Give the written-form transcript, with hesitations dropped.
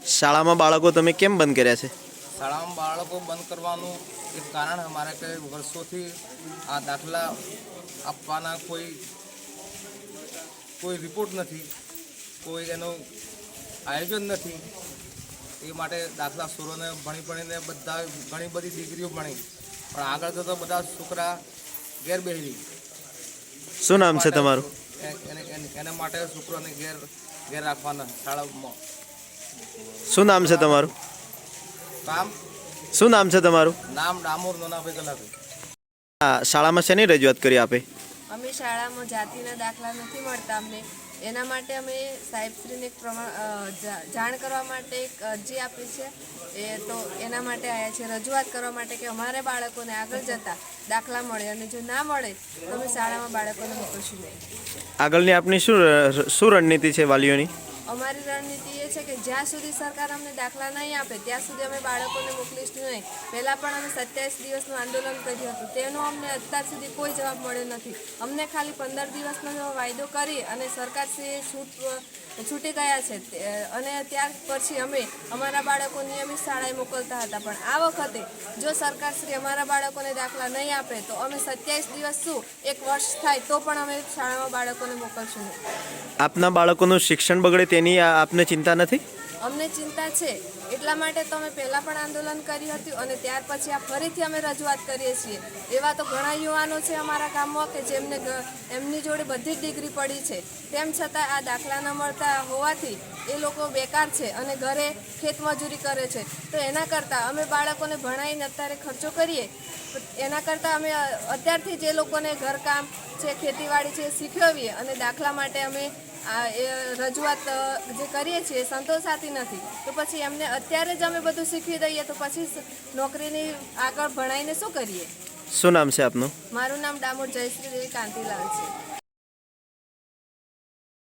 શાળામાં બાળકો તમે કેમ બંધ કર્યા છે? શાળામાં બાળકો બંધ કરવાનું એક કારણ અમારે કે વર્ષોથી આ દાખલા આપવાના કોઈ રિપોર્ટ નથી, કોઈ એનું આયોજન નથી. એ માટે દાખલા સુરોને ભણીને બધા ઘણી બધી ડિગ્રીઓ ભણી, પણ આગળ જતા બધા છોકરા ઘેર બેસી. શું નામ છે તમારું? એના માટે છોકરાને ઘેર રાખવાના શાળામાં. શું નામ છે તમારું? કામ શું નામ છે તમારું? નામ ડામોર નોનાભાઈ કલાભાઈ. શાળામાં શેની રજૂઆત કરી આપે? અમે શાળામાં જાતિના દાખલા નથી મળતા અમને, એના માટે અમે સાહેબશ્રીને જાણ કરવા માટે એક અરજી આપી છે. તો એના માટે આવ્યા છે, રજૂઆત કરવા માટે કે અમારે બાળકોને આગળ જતા દાખલા મળે, અને જો ના મળે તો અમે શાળામાં બાળકોને મોકલશું નહીં. આગળની આપની શું રણનીતિ છે વાલીઓની? અમારી રણનીતિ એ છે કે જ્યાં સુધી સરકાર અમને દાખલા નહીં આપે ત્યાં સુધી અમે બાળકોને મોકલીશું નહીં. પહેલાં પણ અમે 27 દિવસનું આંદોલન કર્યું હતું, તેનો અમને અત્યાર સુધી કોઈ જવાબ મળ્યો નથી. અમને ખાલી 15 દિવસનો વાયદો કરી અને સરકારશ્રીએ છૂટી ગયા છે, અને ત્યાર પછી અમે અમારા બાળકો નિયમિત શાળાએ મોકલતા હતા. પણ આ વખતે જો સરકારશ્રી અમારા બાળકોને દાખલા નહીં આપે તો અમે 27 દિવસ શું 1 વર્ષ થાય તો પણ અમે શાળામાં બાળકોને મોકલશું નહીં. આપના બાળકોનું શિક્ષણ બગડે તેની આપને ચિંતા નથી? અમને ચિંતા છે, એટલા માટે તો અમે પહેલાં પણ આંદોલન કર્યું હતું અને ત્યાર પછી આ ફરીથી અમે રજૂઆત કરીએ છીએ. એવા તો ઘણા યુવાનો છે અમારા ગામમાં કે જેમને એમની જોડે બધી જ ડિગ્રી પડી છે, તેમ છતાં આ દાખલા ન મળતા હોવાથી એ લોકો બેકાર છે અને ઘરે ખેતમજૂરી કરે છે. તો એના કરતાં અમે બાળકોને ભણાવીને અત્યારે ખર્ચો કરીએ, એના કરતાં અમે અત્યારથી જે લોકોને ઘરકામ છે, ખેતીવાડી છે શીખવીએ, અને દાખલા માટે અમે રજૂઆત જે કરીએ છીએ સંતોષાતી નથી, તો પછી એમને અત્યારે જ અમે બધું શીખવી દઈએ તો પછી નોકરીની આગળ ભણાવીને શું કરીએ? શું નામ છે આપનું? મારું નામ ડામોર જયશ્રી દેવી કાંતિલાલ છે.